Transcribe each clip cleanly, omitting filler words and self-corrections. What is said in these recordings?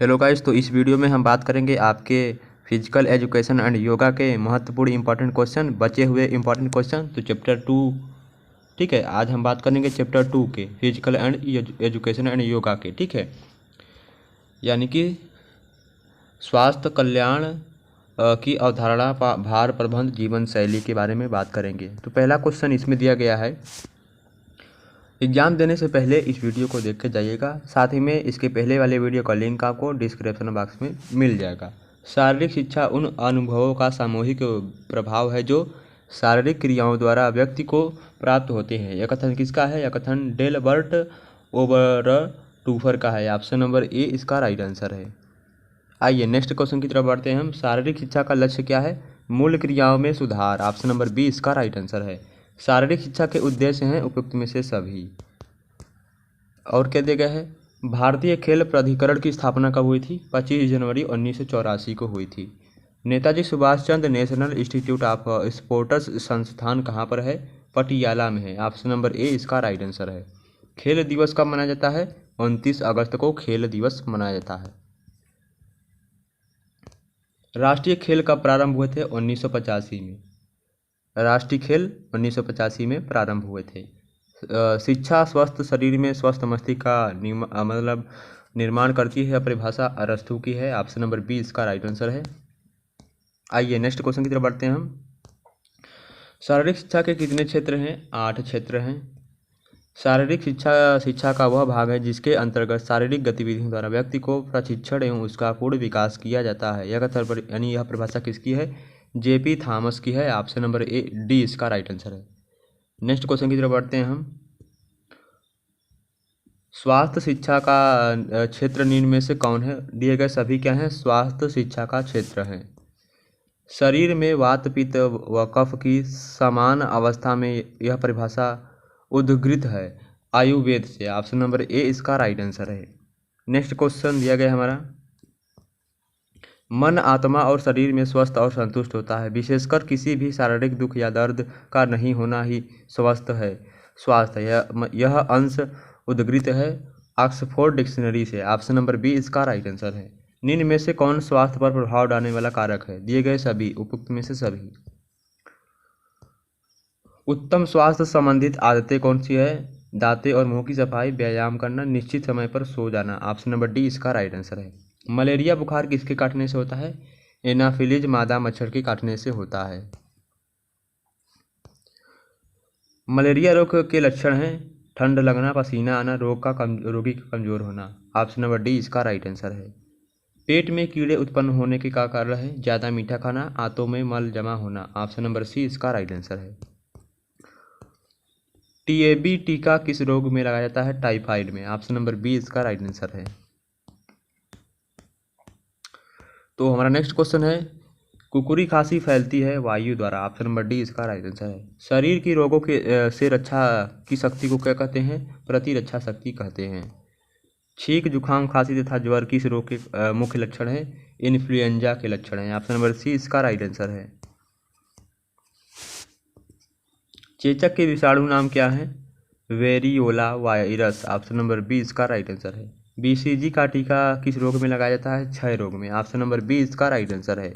Hello guys, तो इस video में हम बात करेंगे आपके फिजिकल एजुकेशन एंड योगा के महत्वपूर्ण इंपॉर्टेंट क्वेश्चन, बचे हुए इंपॉर्टेंट क्वेश्चन। तो चैप्टर 2, ठीक है, आज हम बात करेंगे चैप्टर 2 के physical and education and yoga के, ठीक है, यानी कि स्वास्थ्य कल्याण की अवधारणा, भार प्रबंध, जीवन शैली के बारे में बात करेंगे। तो पहला क्वेश्चन इसमें दिया गया है। एग्जाम देने से पहले इस वीडियो को देख के जाइएगा, साथ ही में इसके पहले वाले वीडियो का लिंक आपको डिस्क्रिप्शन बॉक्स में मिल जाएगा। शारीरिक शिक्षा उन अनुभवों का सामूहिक प्रभाव है जो शारीरिक क्रियाओं द्वारा व्यक्ति को प्राप्त होते हैं। यह कथन किसका है? यह कथन डेलबर्ट ओबरटूफर का है। ऑप्शन नंबर ए इसका राइट आंसर है। आइए नेक्स्ट क्वेश्चन की तरफ बढ़ते हैं हम। शारीरिक शिक्षा का लक्ष्य क्या है? मूल क्रियाओं में सुधार। ऑप्शन नंबर बी इसका राइट आंसर है। शारीरिक शिक्षा के उद्देश्य हैं उपयुक्त में से सभी। और क्या दिया गया है? भारतीय खेल प्राधिकरण की स्थापना कब हुई थी? 25 जनवरी 1984 को हुई थी। Netaji Subhash Chandra national institute of sports संस्थान कहाँ पर है? पटियाला में है। ऑप्शन नंबर ए इसका राइट आंसर है। खेल दिवस कब मनाया जाता है? 29 अगस्त को खेल दिवस मनाया जाता है। राष्ट्रीय खेल कब प्रारंभ हुए थे? 1985 में। राष्ट्रीय खेल 1985 में प्रारंभ हुए थे। शिक्षा स्वस्थ शरीर में स्वस्थ मस्तिष्क का निर्माण करती है। परिभाषा अरस्तू की है। ऑप्शन नंबर बी इसका राइट आंसर है। आइए नेक्स्ट क्वेश्चन की तरफ बढ़ते हैं हम। शारीरिक शिक्षा के कितने क्षेत्र हैं? 8 क्षेत्र हैं। शारीरिक शिक्षा का वह भाग है जिसके अंतर्गत शारीरिक गतिविधियों द्वारा व्यक्ति को प्रशिक्षण एवं उसका पूर्ण विकास किया जाता है। यह यानी यह परिभाषा किसकी है? जेपी थॉमस की है। ऑप्शन नंबर ए डी इसका राइट आंसर है। नेक्स्ट क्वेश्चन की तरफ बढ़ते हैं हम। स्वास्थ्य शिक्षा का क्षेत्र निम्न में से कौन है? दिए गए सभी क्या हैं? स्वास्थ्य शिक्षा का क्षेत्र है। शरीर में वात पित्त व कफ की समान अवस्था में यह परिभाषा उद्धृत है आयुर्वेद से। ऑप्शन नंबर ए इसका राइट आंसर है। नेक्स्ट क्वेश्चन दिया गया हमारा। मन आत्मा और शरीर में स्वस्थ और संतुष्ट होता है। विशेषकर किसी भी शारीरिक दुख या दर्द का नहीं होना ही स्वास्थ्य है। यह अंश उद्धृत है ऑक्सफोर्ड डिक्शनरी से। ऑप्शन नंबर बी इसका राइट आंसर है। निम्न में से कौन स्वास्थ्य पर प्रभाव डालने वाला कारक है? दिए गए सभी, उपयुक्त में से सभी। उत्तम स्वास्थ्य संबंधित आदतें कौन सी है? दांतें और मुंह की सफाई, व्यायाम करना, निश्चित समय पर सो जाना। ऑप्शन नंबर डी इसका राइट आंसर है। मलेरिया बुखार किसके काटने से होता है? एनाफिलीज मादा मच्छर के काटने से होता है। मलेरिया रोग के लक्षण हैं ठंड लगना, पसीना आना, रोगी का कमजोर होना। ऑप्शन नंबर डी इसका राइट आंसर है। पेट में कीड़े उत्पन्न होने के क्या कारण है? ज़्यादा मीठा खाना, आंतों में मल जमा होना। ऑप्शन नंबर सी इसका राइट आंसर है। टीबी टीका किस रोग में लगाया जाता है? टाइफाइड में। ऑप्शन नंबर बी इसका राइट आंसर है। तो हमारा नेक्स्ट क्वेश्चन है, कुकुरी खांसी फैलती है वायु द्वारा। ऑप्शन नंबर डी इसका राइट आंसर है। शरीर की रोगों के से रक्षा की शक्ति को क्या कहते हैं? प्रतिरक्षा शक्ति कहते हैं। छींक, जुखाम, खांसी तथा ज्वर किस रोग के मुख्य लक्षण है? इन्फ्लुएंजा के लक्षण है। ऑप्शन नंबर सी इसका राइट आंसर है। चेचक के विषाणु नाम क्या है? Variola virus. Option number B इसका राइट आंसर है। बीसीजी का टीका किस रोग में लगाया जाता है? क्षय रोग में। ऑप्शन नंबर बी इसका राइट आंसर है।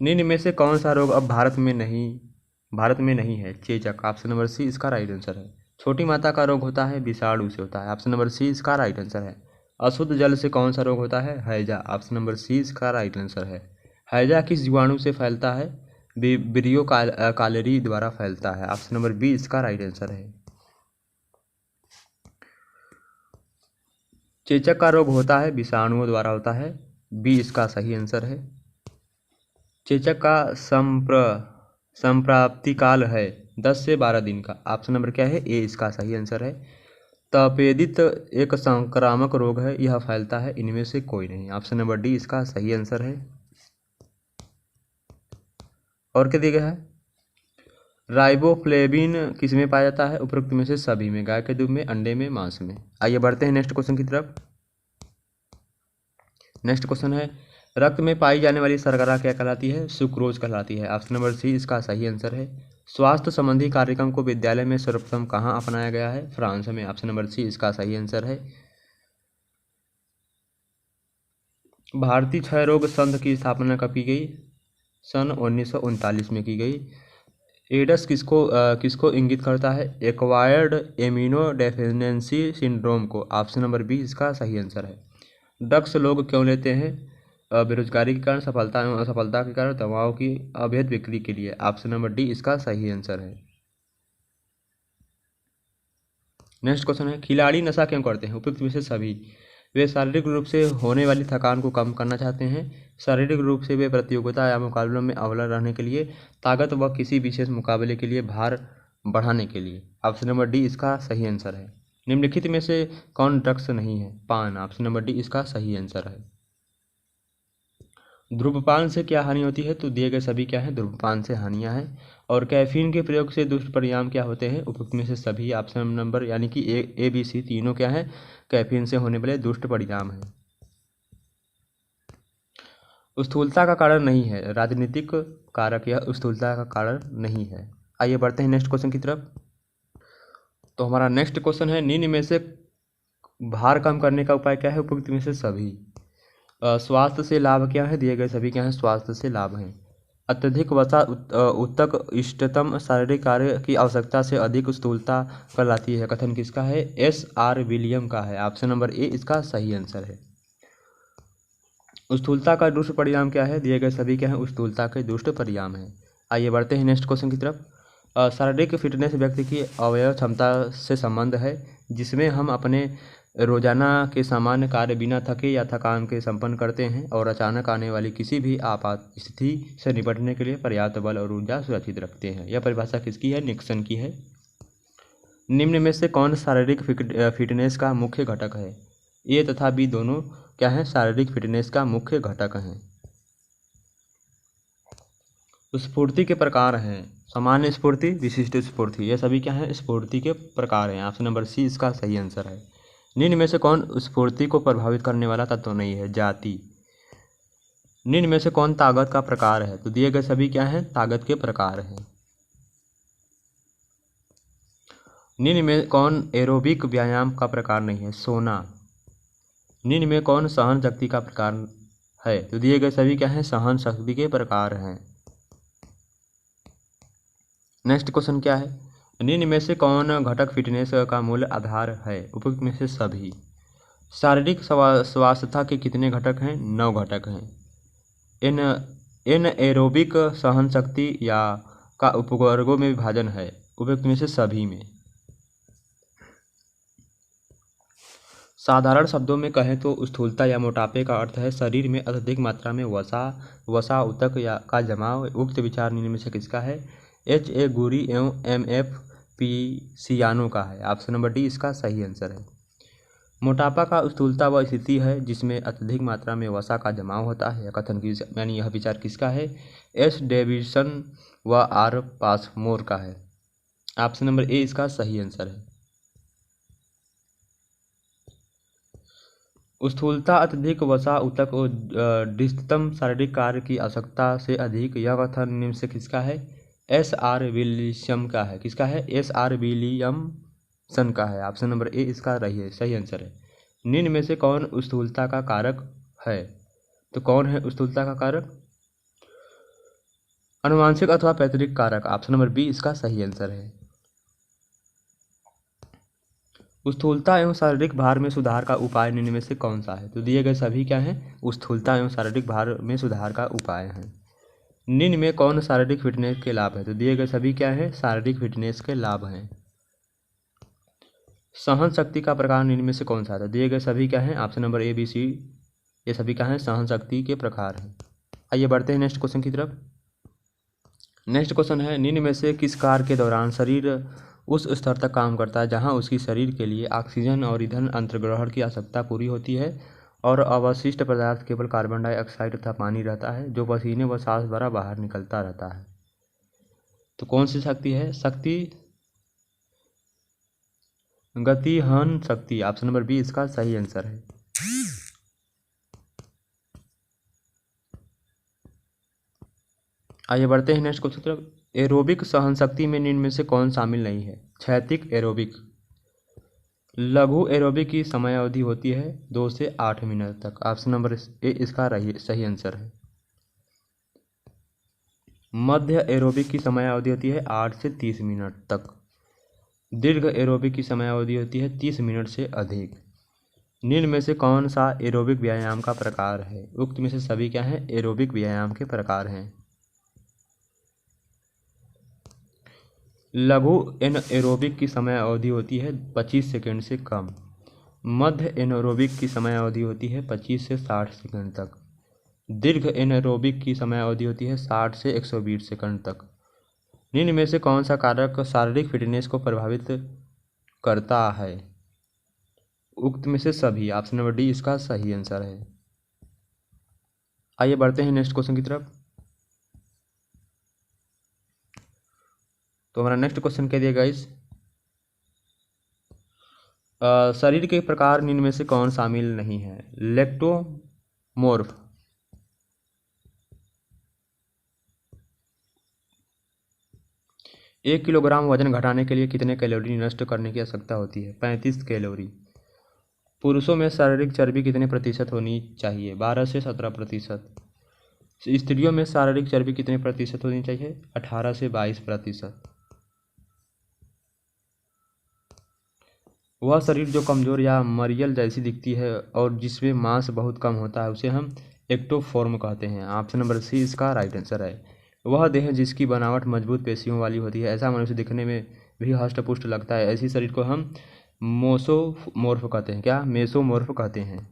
निम्न में से कौन सा रोग अब भारत में नहीं है? चेचक। ऑप्शन नंबर सी इसका राइट आंसर है। छोटी माता का रोग होता है? विषाणु से होता है। ऑप्शन नंबर सी इसका राइट आंसर है। अशुद्ध जल से कौन सा रोग होता है? हैजा। ऑप्शन नंबर सी इसका राइट आंसर है। हैजा किस जीवाणु से फैलता है? विब्रियो कालेरी द्वारा फैलता है। ऑप्शन नंबर बी इसका राइट आंसर है। चेचक का रोग होता है विषाणुओं द्वारा होता है। बी इसका सही आंसर है। चेचक का संप्राप्ति काल है 10 से 12 दिन का। ऑप्शन नंबर क्या है? ए इसका सही आंसर है। तपेदित एक संक्रामक रोग है, यह फैलता है इनमें से कोई नहीं। ऑप्शन नंबर डी इसका सही आंसर है। और क्या दिया गया है? राइबोफ्लेविन किस में पाया जाता है? उपरोक्त में से सभी में, गाय के दूध में, अंडे में, मांस में। आइए बढ़ते हैं नेक्स्ट क्वेश्चन की तरफ। नेक्स्ट क्वेश्चन है, रक्त में पाई जाने वाली शर्करा क्या कहलाती है? सुक्रोज कहलाती है। ऑप्शन नंबर सी इसका सही आंसर है। स्वास्थ्य संबंधी कार्यक्रम को विद्यालय में सर्वप्रथम कहाँ अपनाया गया है? फ्रांस में। ऑप्शन नंबर सी इसका सही आंसर है। नेक्स्ट क्वेश्चन है, रक्त में पाई जाने वाली शर्करा क्या कहलाती है? सुक्रोज कहलाती है। स्वास्थ्य संबंधी कार्यक्रम को विद्यालय में सर्वप्रथम कहाँ अपनाया गया है? फ्रांस में। ऑप्शन नंबर सी इसका सही आंसर है। भारतीय क्षय रोग संघ की स्थापना कब की गई? सन 1939 में की गई। एड्स किसको इंगित करता है? एक्वायर्ड एमिनो डेफिशिएंसी सिंड्रोम को। ऑप्शन नंबर बी इसका सही आंसर है। ड्रग्स लोग क्यों लेते हैं? बेरोजगारी के कारण, सफलता एवं असफलता के कारण, दवाओं की अवैध बिक्री के लिए। ऑप्शन नंबर डी इसका सही आंसर है। नेक्स्ट क्वेश्चन है, खिलाड़ी नशा क्यों करते हैं? उपयुक्त में से सभी। वे शारीरिक रूप से होने वाली थकान को कम करना चाहते हैं, शारीरिक रूप से वे प्रतियोगिता या मुकाबलों में अव्वल रहने के लिए, ताकत व किसी विशेष मुकाबले के लिए, भार बढ़ाने के लिए। ऑप्शन नंबर डी इसका सही आंसर है। निम्नलिखित में से कौन ड्रग्स नहीं है? पान। ऑप्शन नंबर डी इसका सही आंसर है। धूम्रपान से क्या हानि होती है? तो दिए गए सभी क्या है? धूम्रपान से हानियां हैं। और कैफीन के प्रयोग से दुष्परिणाम क्या होते हैं? उपयुक्त में से सभी। ऑप्शन नंबर यानी कि ए बी सी तीनों क्या है? कैफीन से होने वाले दुष्ट परिणाम है। स्थूलता का कारण नहीं है, राजनीतिक कारक यह स्थूलता का कारण नहीं है। आइए बढ़ते हैं नेक्स्ट क्वेश्चन की तरफ। तो हमारा नेक्स्ट क्वेश्चन है, निम्न में से भार कम करने का उपाय क्या है? उपयुक्त में से सभी। स्वास्थ्य से लाभ क्या है? दिए गए सभी क्या हैं? स्वास्थ्य से लाभ हैं। अत्यधिक वसा उत्तक इष्टतम शारीरिक कार्य की आवश्यकता से अधिक स्थूलता कहलाती है। कथन किसका है? SR विलियम का है। ऑप्शन नंबर ए इसका सही आंसर है। स्थूलता का दुष्ट परिणाम क्या है? दिए गए सभी क्या हैं? स्थूलता के दुष्ट परिणाम है। आइए बढ़ते हैं नेक्स्ट क्वेश्चन की तरफ। शारीरिक फिटनेस व्यक्ति की अवयव क्षमता से संबंध है, जिसमें हम अपने रोजाना के सामान्य कार्य बिना थके या थकान के संपन्न करते हैं और अचानक आने वाली किसी भी आपात स्थिति से निपटने के लिए पर्याप्त बल और ऊर्जा सुरक्षित रखते हैं। यह परिभाषा किसकी है? निक्सन की है। निम्न में से कौन शारीरिक फिटनेस का मुख्य घटक है? ए तथा बी दोनों क्या है? शारीरिक फिटनेस का मुख्य घटक हैं। स्फूर्ति के प्रकार हैं, सामान्य स्फूर्ति, विशिष्ट स्फूर्ति। ये सभी क्या हैं? स्फूर्ति के प्रकार हैं। ऑप्शन नंबर सी इसका सही आंसर है। निम्न में से कौन स्फूर्ति को प्रभावित करने वाला तत्व नहीं है? जाति। निम्न में से कौन ताकत का प्रकार है? तो दिए गए सभी क्या हैं? ताकत के प्रकार हैं। निम्न में कौन एरोबिक व्यायाम का प्रकार नहीं है? सोना। निम्न में कौन सहन शक्ति का प्रकार है? तो दिए गए सभी क्या हैं? सहन शक्ति के प्रकार हैं। नेक्स्ट क्वेश्चन क्या है? निम्न में से कौन घटक फिटनेस का मूल आधार है? उपयुक्त में से सभी। शारीरिक स्वास्थ्यता के कितने घटक हैं? 9 घटक हैं। इन एरोबिक सहन शक्ति या का उपवर्गों में विभाजन है? उपयुक्त में से सभी में। साधारण शब्दों में कहें तो स्थूलता या मोटापे का अर्थ है शरीर में अत्यधिक मात्रा में वसा ऊतक या का जमाव। उक्त विचार निम्न में से किसका है? HA गुरी एवं MF पिसियानो का है। ऑप्शन नंबर डी इसका सही आंसर है। मोटापा का स्थूलता वह स्थिति है जिसमें अत्यधिक मात्रा में वसा का जमाव होता है। कथन की यानी यह विचार किसका है? S डेविसन व R पासमोर का है। ऑप्शन नंबर ए इसका सही आंसर है। स्थूलता अत्यधिक वसा ऊतक और दृढ़तम शारीरिक कार्य की आवश्यकता से अधिक। यह कथन निम्न से किसका है? SR विलियम का है। किसका है? SR विलियमसन का है। ऑप्शन नंबर ए इसका सही आंसर है। निम्न में से कौन स्थूलता का कारक है? तो कौन है स्थूलता का कारक? अनुवांशिक अथवा पैतृक कारक। ऑप्शन नंबर बी इसका सही आंसर है। स्थूलता एवं शारीरिक भार में सुधार का उपाय निम्न में से कौन सा है? तो दिए गए सभी क्या हैं? स्थूलता एवं शारीरिक भार में सुधार का उपाय हैं। निम्न में कौन शारीरिक फिटनेस के लाभ है? तो दिए गए सभी क्या हैं? शारीरिक फिटनेस के लाभ हैं। सहन शक्ति का प्रकार निम्न में से कौन सा है? तो दिए गए सभी क्या हैं? Option number A B C ये सभी क्या हैं? सहन शक्ति के प्रकार हैं। आइए बढ़ते हैं नेक्स्ट क्वेश्चन की तरफ। नेक्स्ट क्वेश्चन है, निम्न में से किस कार्य के दौरान शरीर उस स्तर तक काम करता है जहां उसकी शरीर के लिए ऑक्सीजन और ईंधन अंतर्ग्रहण की आवश्यकता पूरी होती है और अवशिष्ट पदार्थ केवल कार्बन डाइऑक्साइड तथा पानी रहता है, जो पसीने व सांस द्वारा बाहर निकलता रहता है? तो कौन सी शक्ति है? शक्ति गतिहन शक्ति। ऑप्शन नंबर बी इसका सही आंसर है। आइए बढ़ते हैं नेक्स्ट क्वेश्चन तरफ। एरोबिक सहन शक्ति में निम्न में से कौन शामिल नहीं है? क्षैतिक एरोबिक, लघु एरोबिक की समय अवधि होती है 2 से 8 मिनट तक। ऑप्शन नंबर ए इसका सही आंसर है। मध्य एरोबिक की समय अवधि होती है 8 से 30 मिनट तक। दीर्घ एरोबिक की समय अवधि होती है 30 मिनट से अधिक। निम्न में से कौन सा एरोबिक व्यायाम का प्रकार है? उक्त में से सभी क्या हैं? एरोबिक व्यायाम के प्रकार हैं। लघु एरोबिक की समय अवधि होती है 25 सेकंड से कम। मध्य एरोबिक की समय अवधि होती है 25 से 60 सेकंड तक। दीर्घ एरोबिक की समय अवधि होती है 60 से 120 सेकंड तक। निम्न में से कौन सा कारक शारीरिक फिटनेस को प्रभावित करता है? उक्त में से सभी। ऑप्शन नंबर डी इसका सही आंसर है। आइए बढ़ते हैं नेक्स्ट क्वेश्चन की तरफ। तो हमारा नेक्स्ट क्वेश्चन क्या दिया गाइस? शरीर के प्रकार निम्न में से कौन शामिल नहीं है? लेक्टोमोर्फ, 1 किलोग्राम वजन घटाने के लिए कितने कैलोरी नष्ट करने की आवश्यकता होती है? 35 कैलोरी। पुरुषों में शारीरिक चर्बी कितने प्रतिशत होनी चाहिए? 12 से 17%। स्त्रियों में शारीरिक चर्बी कितने प्रतिशत होनी चाहिए? 18 से 22%। वह शरीर जो कमजोर या मरियल जैसी दिखती है और जिसमें मांस बहुत कम होता है उसे हम एक्टोफॉर्म कहते हैं। ऑप्शन नंबर सी इसका राइट आंसर है। वह देह जिसकी बनावट मजबूत पेशियों वाली होती है, ऐसा मनुष्य दिखने में भी हष्टपुष्ट लगता है, ऐसी शरीर को हम मोसोमोर्फ कहते हैं। क्या? मेसोमोर्फ कहते हैं।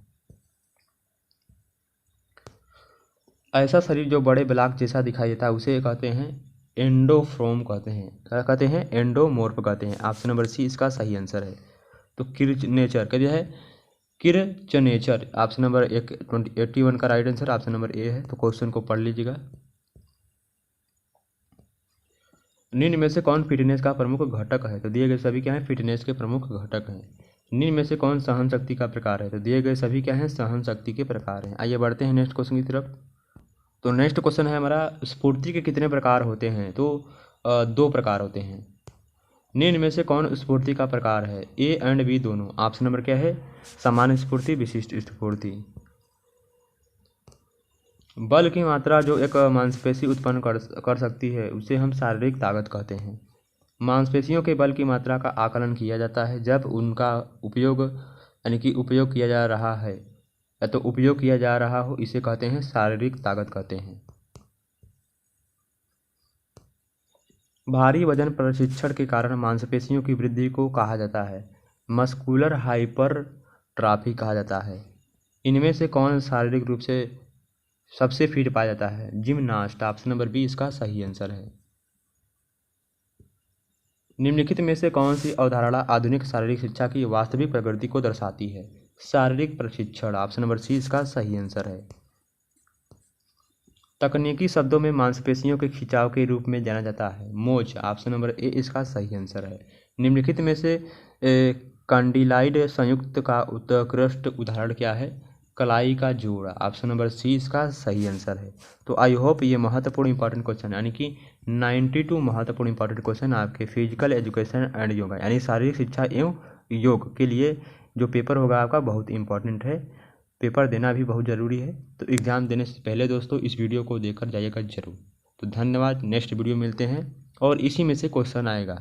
ऐसा शरीर जो बड़े ब्लॉक जैसा दिखाई देता है उसे कहते हैं एंडोफ्रोम कहते हैं। क्या कहते हैं? एंडोमोर्फ कहते हैं। ऑप्शन नंबर सी इसका सही आंसर है। तो किर्चनेचर क्या है? किर्चनेचर। ऑप्शन नंबर 81 का राइट आंसर ऑप्शन नंबर ए है। तो क्वेश्चन को पढ़ लीजिएगा। निम्न में से कौन फिटनेस का प्रमुख घटक है? तो दिए गए सभी क्या हैं? फिटनेस के प्रमुख घटक हैं। निम्न में से कौन सहन शक्ति का प्रकार है? तो दिए गए सभी क्या हैं? सहन शक्ति के प्रकार हैं। आइए बढ़ते हैं नेक्स्ट क्वेश्चन की तरफ। तो नेक्स्ट क्वेश्चन है हमारा, स्फूर्ति के कितने प्रकार होते हैं? तो 2 प्रकार होते हैं। निम्न में से कौन स्फूर्ति का प्रकार है? ए एंड बी दोनों। ऑप्शन नंबर क्या है? सामान्य स्फूर्ति, विशिष्ट स्फूर्ति। बल की मात्रा जो एक मांसपेशी उत्पन्न कर सकती है उसे हम शारीरिक ताकत कहते हैं। मांसपेशियों के बल की मात्रा का आकलन किया जाता है जब उनका उपयोग यानी कि उपयोग किया जा रहा है या तो उपयोग किया जा रहा हो, इसे कहते हैं शारीरिक ताकत कहते हैं। भारी वजन प्रशिक्षण के कारण मांसपेशियों की वृद्धि को कहा जाता है मस्कुलर हाइपरट्रॉफी कहा जाता है। इनमें से कौन शारीरिक रूप से सबसे फिट पाया जाता है? जिमनास्ट। ऑप्शन नंबर बी इसका सही आंसर है। निम्नलिखित में से कौन सी अवधारणा आधुनिक शारीरिक शिक्षा की वास्तविक प्रगति को दर्शाती है? शारीरिक प्रशिक्षण। ऑप्शन नंबर सी इसका सही आंसर है। तकनीकी शब्दों में मांसपेशियों के खिंचाव के रूप में जाना जाता है मोच। ऑप्शन नंबर ए इसका सही आंसर है। निम्नलिखित में से कंडिलाइड संयुक्त का उत्कृष्ट उदाहरण क्या है? कलाई का जोड़। ऑप्शन नंबर सी इसका सही आंसर है। तो आई होप ये महत्वपूर्ण इंपॉर्टेंट क्वेश्चन यानी कि 92 महत्वपूर्ण इंपॉर्टेंट क्वेश्चन आपके फिजिकल एजुकेशन एंड योगा यानी शारीरिक शिक्षा एवं योग के लिए जो पेपर होगा आपका बहुत इंपॉर्टेंट है। पेपर देना भी बहुत ज़रूरी है। तो एग्ज़ाम देने से पहले दोस्तों इस वीडियो को देखकर जाइएगा ज़रूर। तो धन्यवाद। नेक्स्ट वीडियो मिलते हैं और इसी में से क्वेश्चन आएगा।